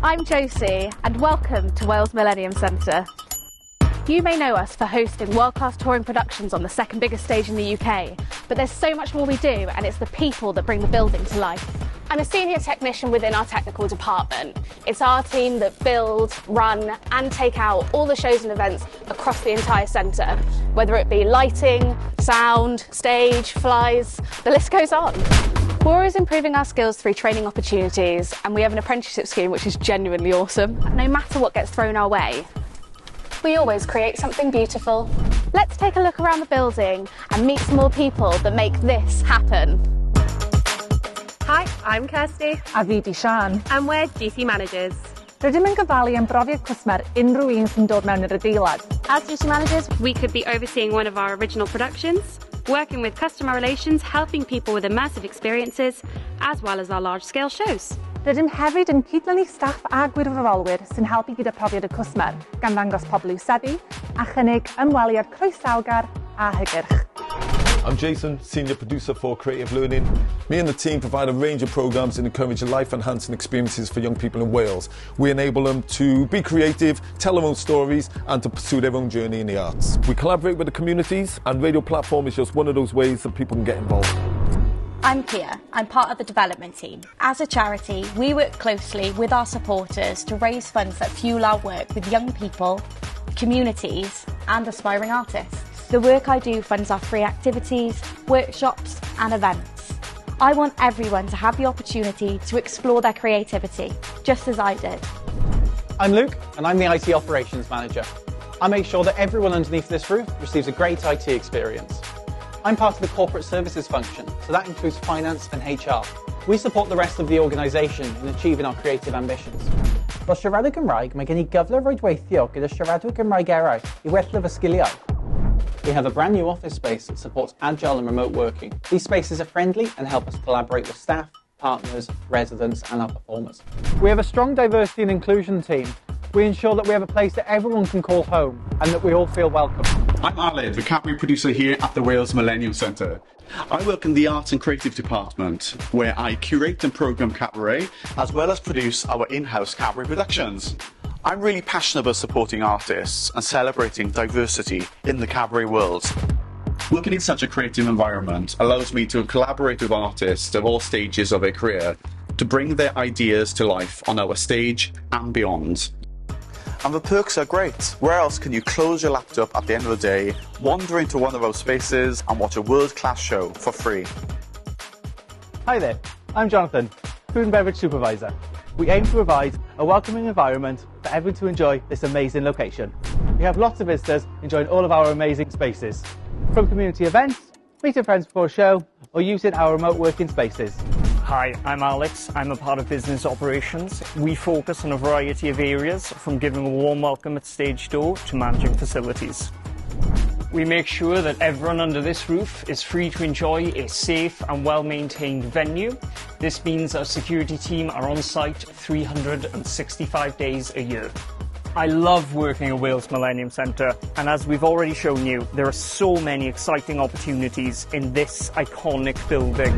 I'm Josie, and welcome to Wales Millennium Centre. You may know us for hosting world-class touring productions on the second biggest stage in the UK, but there's so much more we do, and it's the people that bring the building to life. I'm a senior technician within our technical department. It's our team that build, run and take out all the shows and events across the entire centre, whether it be lighting, sound, stage, flies, the list goes on. We're always improving our skills through training opportunities, and we have an apprenticeship scheme which is genuinely awesome. No matter what gets thrown our way, we always create something beautiful. Let's take a look around the building and meet some more people that make this happen. Hi, I'm Kirsty. A fi di Sian. And we're duty managers. Rydym yn gofalu am brofiad cwsmer unrhyw un sy'n dod mewn i'r adeilad. As duty managers, we could be overseeing one of our original productions, working with customer relations, helping people with immersive experiences, as well as our large-scale shows. Rydym hefyd yn cydlynu staff a gwirfoddolwyr sy'n helpu gyda profiad y cwsmer, gan ddangos pobl i'w seddi a chynnig ymweliad croesawgar a hygyrch. I'm Jason, Senior Producer for Creative Learning. Me and the team provide a range of programmes that encourage life-enhancing experiences for young people in Wales. We enable them to be creative, tell their own stories and to pursue their own journey in the arts. We collaborate with the communities, and Radio Platform is just one of those ways that people can get involved. I'm Pia. I'm part of the development team. As a charity, we work closely with our supporters to raise funds that fuel our work with young people, communities and aspiring artists. The work I do funds our free activities, workshops and events. I want everyone to have the opportunity to explore their creativity, just as I did. I'm Luke and I'm the IT Operations Manager. I make sure that everyone underneath this roof receives a great IT experience. I'm part of the corporate services function, so that includes finance and HR. We support the rest of the organisation in achieving our creative ambitions. Fel siaradwr Gymraeg, mae gen I gyfle roed weithio gyda siaradwyr Gymraeg eraill I wella fy sgiliau. We have a brand new office space that supports agile and remote working. These spaces are friendly and help us collaborate with staff, partners, residents and our performers. We have a strong diversity and inclusion team. We ensure that we have a place that everyone can call home and that we all feel welcome. I'm Aled, the cabaret producer here at the Wales Millennium Centre. I work in the Arts and Creative Department, where I curate and programme cabaret, as well as produce our in-house cabaret productions. I'm really passionate about supporting artists and celebrating diversity in the cabaret world. Working in such a creative environment allows me to collaborate with artists of all stages of their career to bring their ideas to life on our stage and beyond. And the perks are great. Where else can you close your laptop at the end of the day, wander into one of our spaces and watch a world-class show for free? Hi there, I'm Jonathan, Food and Beverage Supervisor. We aim to provide a welcoming environment for everyone to enjoy this amazing location. We have lots of visitors enjoying all of our amazing spaces. From community events, meeting friends before a show, or using our remote working spaces. Hi, I'm Alex. I'm a part of business operations. We focus on a variety of areas, from giving a warm welcome at stage door to managing facilities. We make sure that everyone under this roof is free to enjoy a safe and well-maintained venue. This means our security team are on site 365 days a year. I love working at Wales Millennium Centre, and as we've already shown you, there are so many exciting opportunities in this iconic building.